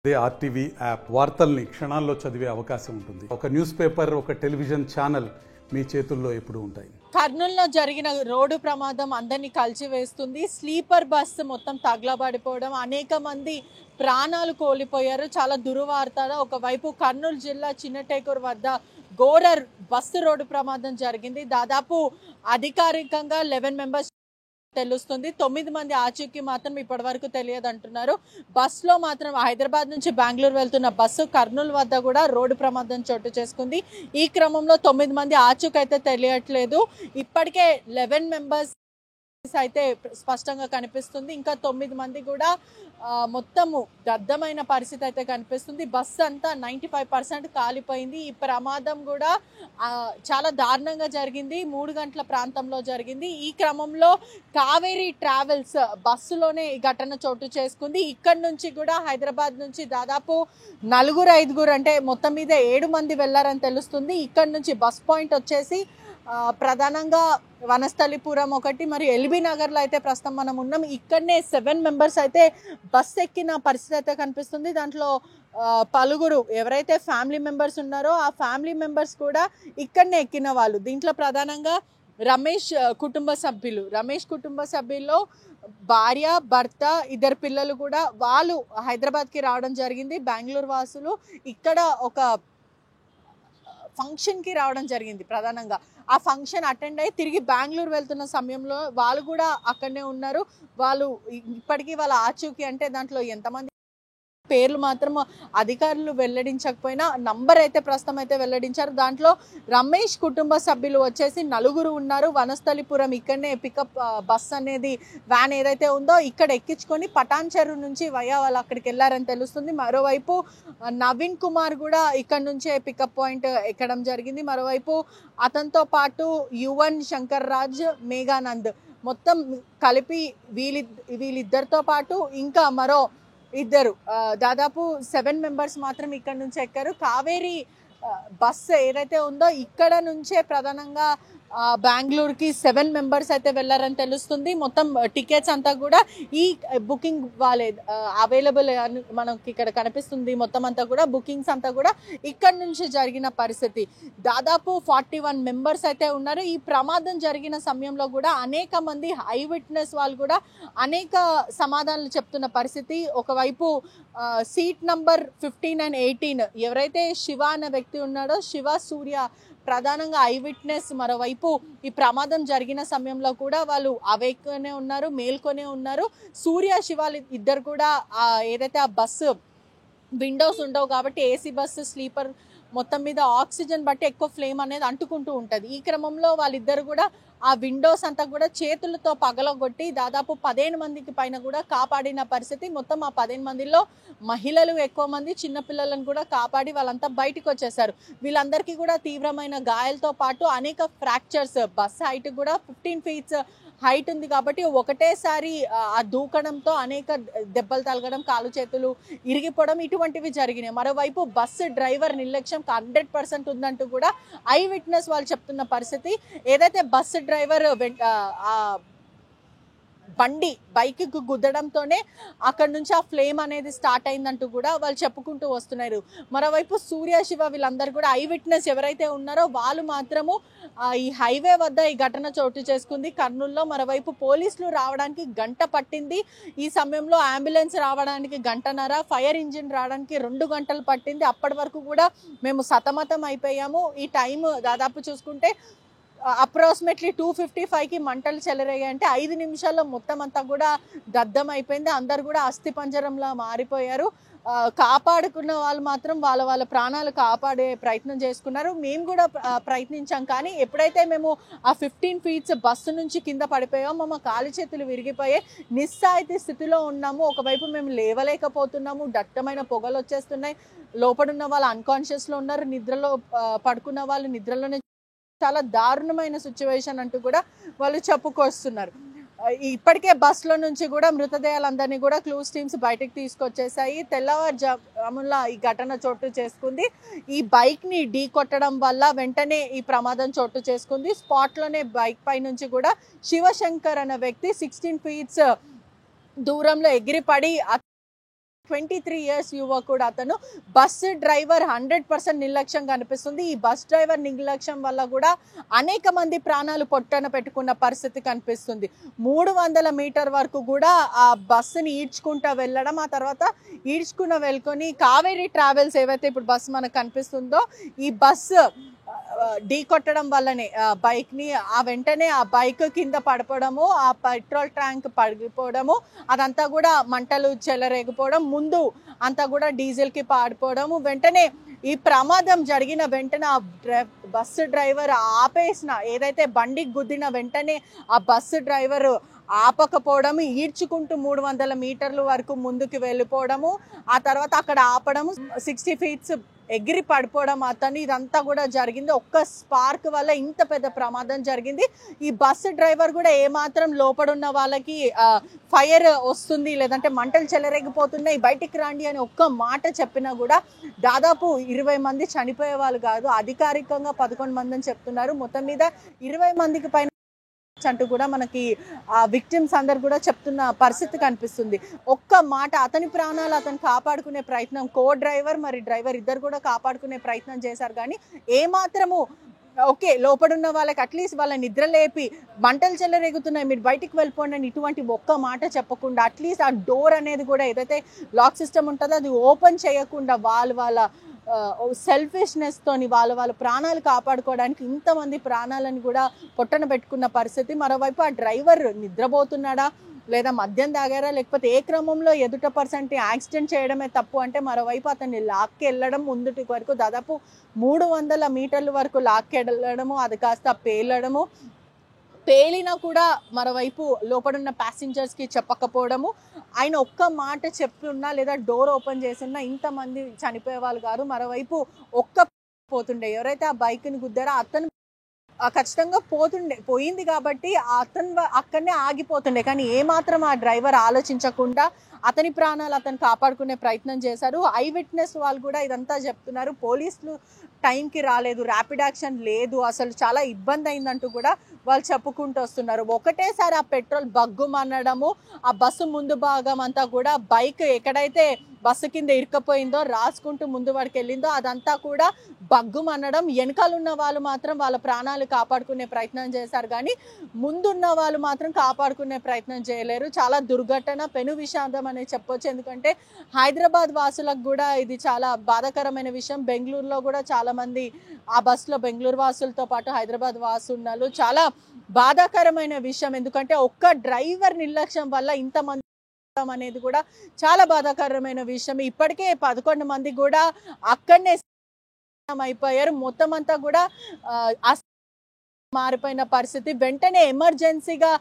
RTV app వార్తల్ని క్షణాల్లో చదివే అవకాశం ఉంటుంది. ఒక న్యూస్ పేపర్, ఒక టెలివిజన్ ఛానల్ మీ చేతుల్లో ఎప్పుడూ ఉంటాయి. కర్నూలులో జరిగిన రోడ్డు ప్రమాదం అందరినీ కలిచివేస్తుంది. స్లీపర్ బస్సు మొత్తం తగలబడిపోవడం, అనేక మంది ప్రాణాలు కోల్పోయారు. చాలా దుర్వార్త. ఒకవైపు కర్నూలు జిల్లా చిన్నటేకూరు వద్ద ఘోర బస్సు రోడ్డు ప్రమాదం జరిగింది. దాదాపు అధికారికంగా 11 మెంబర్స్ తెలుస్తుంది. 9 మంది ఆచూకీ మాత్రం ఇప్పటి వరకు తెలియదు అంటున్నారు. బస్సులో మాత్రం హైదరాబాద్ నుంచి బెంగళూరు వెళ్తున్న బస్సు కర్నూలు వద్ద కూడా రోడ్డు ప్రమాదం చోటు చేసుకుంది. ఈ క్రమంలో 9 మంది ఆచూకీ అయితే తెలియట్లేదు. ఇప్పటికే 11 మెంబర్స్ అయితే స్పష్టంగా కనిపిస్తుంది. ఇంకా 9 మంది కూడా మొత్తము దద్దమైన పరిస్థితి అయితే కనిపిస్తుంది. బస్సు అంతా 95% కాలిపోయింది. ఈ ప్రమాదం కూడా చాలా దారుణంగా జరిగింది. 3 గంటల ప్రాంతంలో జరిగింది. ఈ క్రమంలో కావేరీ ట్రావెల్స్ బస్సులోనే ఈ ఘటన చోటు చేసుకుంది. ఇక్కడ నుంచి కూడా హైదరాబాద్ నుంచి దాదాపు 4-5 అంటే మొత్తం మీద 7 మంది వెళ్లారని తెలుస్తుంది. ఇక్కడ నుంచి బస్ పాయింట్ వచ్చేసి ప్రధానంగా వనస్థలిపురం ఒకటి, మరియు ఎల్బీ నగర్లో అయితే ప్రస్తుతం మనం ఉన్నాం. ఇక్కడనే 7 మెంబర్స్ అయితే బస్సు ఎక్కిన పరిస్థితి అయితే కనిపిస్తుంది. దాంట్లో పలువురు ఎవరైతే ఫ్యామిలీ మెంబర్స్ ఉన్నారో ఆ ఫ్యామిలీ మెంబర్స్ కూడా ఇక్కడనే ఎక్కిన వాళ్ళు. దీంట్లో ప్రధానంగా రమేష్ కుటుంబ సభ్యుల్లో భార్య, భర్త, 2 పిల్లలు కూడా వాళ్ళు హైదరాబాద్కి రావడం జరిగింది. బెంగళూరు వాసులు ఇక్కడ ఒక ఫంక్షన్కి రావడం జరిగింది. ప్రధానంగా ఆ ఫంక్షన్ అటెండ్ అయ్యి తిరిగి బెంగళూరు వెళ్తున్న సమయంలో వాళ్ళు కూడా అక్కడనే ఉన్నారు. వాళ్ళు ఇప్పటికీ వాళ్ళ ఆచూకీ అంటే దాంట్లో ఎంతమంది పేర్లు మాత్రం అధికారులు వెల్లడించకపోయినా నంబర్ అయితే ప్రస్తుతం అయితే వెల్లడించారు. దాంట్లో రమేష్ కుటుంబ సభ్యులు వచ్చేసి 4 ఉన్నారు. వనస్థలిపురం ఇక్కడనే పికప్ బస్ అనేది వ్యాన్ ఏదైతే ఉందో ఇక్కడ ఎక్కించుకొని పటాన్ చెరువు నుంచి వాళ్ళు అక్కడికి వెళ్ళారని తెలుస్తుంది. మరోవైపు నవీన్ కుమార్ కూడా ఇక్కడ నుంచే పికప్ పాయింట్ ఎక్కడం జరిగింది. మరోవైపు అతనితో పాటు యువన్, శంకర్ రాజ్, మేఘానంద్ మొత్తం కలిపి వీళ్ళిద్దరితో పాటు ఇంకా మరో 2 దాదాపు 7 మెంబర్స్ మాత్రం ఇక్కడ నుంచి ఎక్కారు. కావేరీ బస్సు ఏదైతే ఉందో ఇక్కడ నుంచే ప్రధానంగా బెంగళూరుకి 7 మెంబర్స్ అయితే వెళ్ళారని తెలుస్తుంది. మొత్తం టికెట్స్ అంతా కూడా ఈ బుకింగ్ వాళ్ళే అవైలబుల్ మనకి ఇక్కడ కనిపిస్తుంది. మొత్తం అంతా కూడా బుకింగ్స్ అంతా కూడా ఇక్కడ నుంచి జరిగిన పరిస్థితి. దాదాపు 41 మెంబర్స్ అయితే ఉన్నారు. ఈ ప్రమాదం జరిగిన సమయంలో కూడా అనేక మంది ఐ విట్నెస్ వాళ్ళు కూడా అనేక సమాధానాలు చెప్తున్న పరిస్థితి. ఒకవైపు సీట్ నంబర్ 15 and 18 ఎవరైతే శివ అనే వ్యక్తి ఉన్నాడో, శివ, సూర్య ప్రధానంగా ఐ విట్నెస్. మరోవైపు ఈ ప్రమాదం జరిగిన సమయంలో కూడా వాళ్ళు అవేక్నే ఉన్నారు, మేల్కొనే ఉన్నారు. సూర్య, శివ ఇద్దరు కూడా ఏదైతే ఆ బస్సు విండోస్ ఉండవు కాబట్టి ఏసీ బస్సు స్లీపర్ మొత్తం మీద ఆక్సిజన్ బట్టి ఎక్కువ ఫ్లేమ్ అనేది అంటుకుంటూ ఉంటుంది. ఈ క్రమంలో వాళ్ళిద్దరు కూడా ఆ విండోస్ అంతా కూడా చేతులతో పగలగొట్టి దాదాపు 15 మందికి పైన కూడా కాపాడిన పరిస్థితి. మొత్తం ఆ 15 మందిలో మహిళలు ఎక్కువ మంది, చిన్నపిల్లలను కూడా కాపాడి వాళ్ళంతా బయటకు వచ్చేసారు. వీళ్ళందరికీ కూడా తీవ్రమైన గాయాలతో పాటు అనేక ఫ్రాక్చర్స్. బస్ హైట్ కూడా 15 feet హైట్ ఉంది కాబట్టి ఒకటేసారి ఆ దూకడంతో అనేక దెబ్బలు తగలడం, కాలు చేతులు ఇరిగిపోవడం ఇటువంటివి జరిగినాయి. మరోవైపు బస్సు డ్రైవర్ నిర్లక్ష్యం 100% ఉందంటూ కూడా ఐ విట్నెస్ వాళ్ళు చెప్తున్న పరిస్థితి. ఏదైతే బస్సు డ్రైవర్ బైక్కి గుద్దడంతోనే అక్కడ నుంచి ఆ ఫ్లేమ్ అనేది స్టార్ట్ అయిందంటూ కూడా వాళ్ళు చెప్పుకుంటూ వస్తున్నారు. మరోవైపు సూర్య, శివ వీళ్ళందరూ కూడా ఐ విట్నెస్ ఎవరైతే ఉన్నారో వాళ్ళు మాత్రము ఈ హైవే వద్ద ఈ ఘటన చోటు చేసుకుంది కర్నూలులో. మరోవైపు పోలీసులు రావడానికి గంట పట్టింది. ఈ సమయంలో అంబులెన్స్ రావడానికి గంటన్నర, ఫైర్ ఇంజిన్ రావడానికి 2 గంటలు పట్టింది. అప్పటి వరకు కూడా మేము సతమతం అయిపోయాము. ఈ టైం దాదాపు చూసుకుంటే అప్రాక్సిమేట్లీ 2:55కి మంటలు చెలరేగాయంటే 5 నిమిషాల్లో మొత్తం అంతా కూడా దద్దం అయిపోయింది. అందరు కూడా అస్థి పంజరంలా మారిపోయారు. కాపాడుకున్న వాళ్ళు మాత్రం వాళ్ళ ప్రాణాలు కాపాడే ప్రయత్నం చేసుకున్నారు. మేము కూడా ప్రయత్నించాం. కానీ ఎప్పుడైతే మేము ఆ 15 feet బస్సు నుంచి కింద పడిపోయామో మా కాలు చేతులు విరిగిపోయే నిస్సాయితీ స్థితిలో ఉన్నాము. ఒకవైపు మేము లేవలేకపోతున్నాము, దట్టమైన పొగలు వచ్చేస్తున్నాయి. లోపడున్న వాళ్ళు అన్కాన్షియస్లో ఉన్నారు, నిద్రలో పడుకున్న వాళ్ళు నిద్రలోనే. చాలా దారుణమైన సిచ్యువేషన్ అంటూ కూడా వాళ్ళు చెప్పుకొస్తున్నారు. ఇప్పటికే బస్సులో నుంచి కూడా మృతదేహాలందరినీ కూడా క్లూస్ టీమ్స్ బయటకు తీసుకొచ్చేసాయి. తెల్లవారుజామున ఈ ఘటన చోటు చేసుకుంది. ఈ బైక్ని ఢీ కొట్టడం వల్ల వెంటనే ఈ ప్రమాదం చోటు చేసుకుంది. స్పాట్లోనే బైక్ పై నుంచి కూడా శివశంకర్ అనే వ్యక్తి 16 feet దూరంలో ఎగిరిపడి 23 ఇయర్స్ యువకుడు అతను. బస్సు డ్రైవర్ 100% నిర్లక్ష్యం కనిపిస్తుంది. ఈ బస్ డ్రైవర్ నిర్లక్ష్యం వల్ల కూడా అనేక మంది ప్రాణాలు పొట్టన పెట్టుకున్న పరిస్థితి కనిపిస్తుంది. 300 మీటర్ వరకు కూడా ఆ బస్సుని ఈడ్చుకుంటూ వెళ్ళడం, ఆ తర్వాత ఈడ్చుకున్న వెళ్ళుకొని కావేరీ ట్రావెల్స్ ఏవైతే ఇప్పుడు బస్సు మనకు కనిపిస్తుందో ఈ బస్సు ఢీ కొట్టడం వల్లనే బైక్ని ఆ వెంటనే ఆ బైక్ కింద పడిపోవడము, ఆ పెట్రోల్ ట్యాంక్ పడిపోవడము, అదంతా కూడా మంటలు చెలరేగిపోవడం, ముందు అంతా కూడా డీజిల్కి పాడిపోవడము. వెంటనే ఈ ప్రమాదం జరిగిన వెంటనే ఆ బస్సు డ్రైవర్ ఆపేసిన, ఏదైతే బండికి గుద్దిన వెంటనే ఆ బస్సు డ్రైవర్ ఆపకపోవడము, ఈడ్చుకుంటూ 300 మీటర్ల వరకు ముందుకు వెళ్ళిపోవడము, ఆ తర్వాత అక్కడ ఆపడము, 60 ఫీట్స్ ఎగిరి పడిపోవడం అతను. ఇదంతా కూడా జరిగింది. ఒక్క స్పార్క్ వల్ల ఇంత పెద్ద ప్రమాదం జరిగింది. ఈ బస్సు డ్రైవర్ కూడా ఏమాత్రం లోపడున్న వాళ్ళకి ఫైర్ వస్తుంది, లేదంటే మంటలు చెలరేగిపోతున్నాయి, బయటికి రండి అని ఒక్క మాట చెప్పినా కూడా దాదాపు 20 మంది చనిపోయే వాళ్ళు కాదు, అధికారికంగా 11 మంది అని చెప్తున్నారు. మొత్తం మీద 20 మందికి పైన అంటూ కూడా మనకి ఆ విక్టిమ్స్ అందరు కూడా చెప్తున్న పరిస్థితి కనిపిస్తుంది. ఒక్క మాట అతని ప్రాణాలు అతను కాపాడుకునే ప్రయత్నం, కో డ్రైవర్ మరి డ్రైవర్ ఇద్దరు కూడా కాపాడుకునే ప్రయత్నం చేశారు. కానీ ఏమాత్రము ఓకే లోపడున్న వాళ్ళకి అట్లీస్ట్ వాళ్ళ నిద్ర లేపి మంటలు చెల్లరేగుతున్నాయి మీరు బయటికి వెళ్ళిపోండి అని ఇటువంటి ఒక్క మాట చెప్పకుండా, అట్లీస్ట్ ఆ డోర్ అనేది కూడా ఏదైతే లాక్ సిస్టమ్ ఉంటుందో అది ఓపెన్ చేయకుండా వాళ్ళ సెల్ఫిష్నెస్ తోని వాళ్ళ ప్రాణాలు కాపాడుకోవడానికి ఇంతమంది ప్రాణాలను కూడా పొట్టన పెట్టుకున్న పరిస్థితి. మరోవైపు ఆ డ్రైవర్ నిద్రపోతున్నాడా, లేదా మద్యం తాగారా, లేకపోతే ఏ క్రమంలో ఎదుట పర్సన్కి యాక్సిడెంట్ చేయడమే తప్పు అంటే మరోవైపు అతన్ని లాక్కి వెళ్ళడం, ముందుటి వరకు దాదాపు 300 మీటర్ల వరకు లాక్కి వెళ్ళడము, అది కాస్త పేలినా కూడా మరోవైపు లోపడున్న ప్యాసింజర్స్కి చెప్పకపోవడము. ఆయన ఒక్క మాట చెప్పున్నా లేదా డోర్ ఓపెన్ చేసినా ఇంతమంది చనిపోయే వాళ్ళు కాదు. మరోవైపు పోతుండే ఎవరైతే ఆ బైక్ని గుద్దారో అతను ఖచ్చితంగా పోయింది కాబట్టి అతను అక్కడనే ఆగిపోతుండే. కానీ ఏమాత్రం ఆ డ్రైవర్ ఆలోచించకుండా అతని ప్రాణాలు అతను కాపాడుకునే ప్రయత్నం చేశారు. ఐ విట్నెస్ వాళ్ళు కూడా ఇదంతా చెప్తున్నారు. పోలీసులు టైంకి రాలేదు, ర్యాపిడ్ యాక్షన్ లేదు, అసలు చాలా ఇబ్బంది అయిందంటూ కూడా వాళ్ళు చెప్పుకుంటూ వస్తున్నారు. ఒకటేసారి ఆ పెట్రోల్ బగ్గుమనడము, ఆ బస్సు ముందు భాగం అంతా కూడా బైక్ ఎక్కడైతే బస్సు కింద ఇరుక్కపోయిందో రాసుకుంటూ ముందు వరకు వెళ్ళిందో అదంతా కూడా బగ్గుమనడం, వెనకాలన్న వాళ్ళు మాత్రం వాళ్ళ ప్రాణాలు కాపాడుకునే ప్రయత్నం చేశారు. కానీ ముందున్న వాళ్ళు మాత్రం కాపాడుకునే ప్రయత్నం చేయలేరు. చాలా దుర్ఘటన, పెను విషాదం అనేది చెప్పొచ్చు. ఎందుకంటే హైదరాబాద్ వాసులకు కూడా ఇది చాలా బాధాకరమైన విషయం. బెంగళూరులో కూడా చాలా మంది ఆ బస్సులో బెంగళూరు వాసులతో పాటు హైదరాబాద్ వాసున్నారు. చాలా బాధాకరమైన విషయం. ఎందుకంటే ఒక్క డ్రైవర్ నిర్లక్ష్యం వల్ల ఇంతమంది అనేది కూడా చాలా బాధాకరమైన విషయం. ఇప్పటికే 11 మంది కూడా అక్కడనే అయిపోయారు. మొత్తం అంతా కూడా మారిపోయిన పరిస్థితి. వెంటనే ఎమర్జెన్సీగా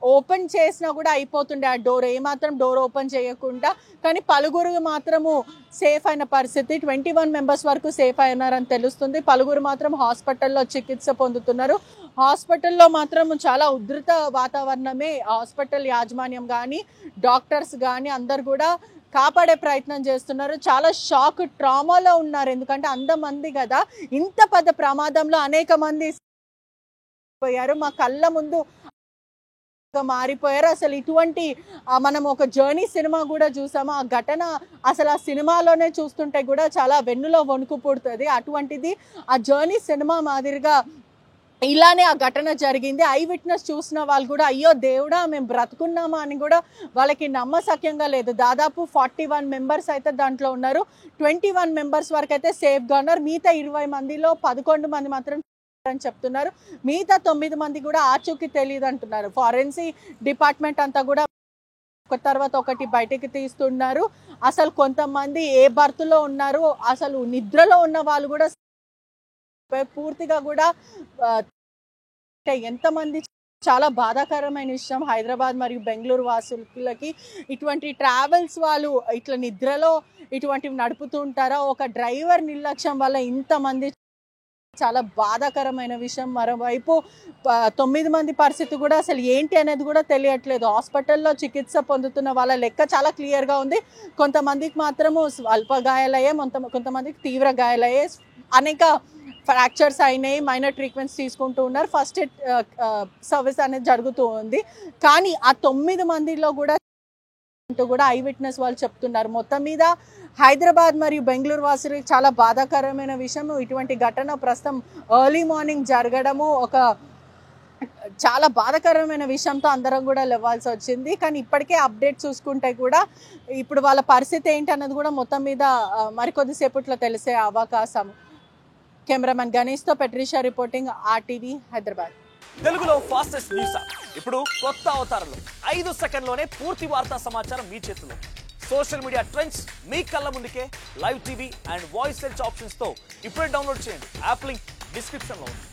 ఓపెన్ చేసినా కూడా అయిపోతుండే ఆ డోర్, ఏమాత్రం డోర్ ఓపెన్ చేయకుండా. కానీ పలుగురు మాత్రము సేఫ్ అయిన పరిస్థితి. 21 మెంబర్స్ వరకు సేఫ్ అయినారని తెలుస్తుంది. పలుగురు మాత్రం హాస్పిటల్లో చికిత్స పొందుతున్నారు. హాస్పిటల్లో మాత్రం చాలా ఉధృత వాతావరణమే. హాస్పిటల్ యాజమాన్యం కానీ డాక్టర్స్ కానీ అందరు కూడా కాపాడే ప్రయత్నం చేస్తున్నారు. చాలా షాక్, ట్రామాలో ఉన్నారు. ఎందుకంటే అంతమంది కదా, ఇంత పెద్ద ప్రమాదంలో అనేక మంది పోయారు, మా కళ్ళ ముందు మారిపోయారు. అసలు ఇటువంటి మనం ఒక జర్నీ సినిమా కూడా చూసాము. ఆ ఘటన అసలు ఆ సినిమాలోనే చూస్తుంటే కూడా చాలా వెన్నులో వణుకు పుడుతుంది. అటువంటిది ఆ జర్నీ సినిమా మాదిరిగా ఇలానే ఆ ఘటన జరిగింది. ఐ విట్నెస్ చూసిన వాళ్ళు కూడా అయ్యో దేవుడా మేము బ్రతుకున్నామా అని కూడా వాళ్ళకి నమ్మశక్యంగా లేదు. దాదాపు 41 మెంబర్స్ అయితే దాంట్లో ఉన్నారు. 21 మెంబర్స్ వరకు అయితే సేఫ్గా ఉన్నారు. మిగతా 20 మందిలో 11 మంది మాత్రం అని చెప్తున్నారు. మిగతా 9 మంది కూడా ఆచూకీ తెలియదు అంటున్నారు. ఫారెన్సిక్ డిపార్ట్మెంట్ అంతా కూడా ఒక తర్వాత ఒకటి బయటికి తీస్తున్నారు. అసలు కొంతమంది ఏ బర్త్లో ఉన్నారు, అసలు నిద్రలో ఉన్న వాళ్ళు కూడా పూర్తిగా కూడా ఎంతమంది. చాలా బాధాకరమైన విషయం. హైదరాబాద్ మరియు బెంగళూరు వాసులకి ఇటువంటి ట్రావెల్స్ వాళ్ళు ఇట్లా నిద్రలో ఇటువంటివి నడుపుతూ ఉంటారా? ఒక డ్రైవర్ నిర్లక్ష్యం వల్ల ఇంతమంది, చాలా బాధాకరమైన విషయం. మరోవైపు 9 మంది పరిస్థితి కూడా అసలు ఏంటి అనేది కూడా తెలియట్లేదు. హాస్పిటల్లో చికిత్స పొందుతున్న వాళ్ళ లెక్క చాలా క్లియర్గా ఉంది. కొంతమందికి మాత్రము స్వల్ప గాయాలయ్యాయి, కొంతమందికి తీవ్ర గాయాలయ్యాయి, అనేక ఫ్రాక్చర్స్ అయినాయి, మైనర్ ట్రీట్మెంట్స్ తీసుకుంటూ ఉన్నారు. ఫస్ట్ ఎయిడ్ సర్వీస్ అనేది జరుగుతూ ఉంది. కానీ ఆ 9 మందిలో కూడా అంటూ కూడా ఐ విట్నెస్ వాళ్ళు చెప్తున్నారు. మొత్తం మీద హైదరాబాద్ మరియు బెంగళూరు వాసులకు చాలా బాధాకరమైన విషయం. ఇటువంటి ఘటన ప్రస్తుతం ఎర్లీ మార్నింగ్ జరగడము ఒక చాలా బాధాకరమైన విషయంతో అందరం కూడా లేవాల్సి వచ్చింది. కానీ ఇప్పటికే అప్డేట్ చూసుకుంటే కూడా ఇప్పుడు వాళ్ళ పరిస్థితి ఏంటి అన్నది కూడా మొత్తం మీద మరికొద్దిసేపట్లో తెలిసే అవకాశం. Cameraman గణేష్తో పెట్రిషా reporting, RTV Hyderabad. తెలుగులో ఫాస్టెస్ట్ న్యూస్ ఇప్పుడు కొత్త అవతారంలో 5 సెకండ్లోనే పూర్తి వార్తా సమాచారం మీ చేతిలో. సోషల్ మీడియా ట్రెండ్స్ మీ కళ్ళ ముందుకే live TV and voice search options తో ఇప్పుడే డౌన్లోడ్ చేయండి. యాప్ లింక్ డిస్క్రిప్షన్ లో ఉంది.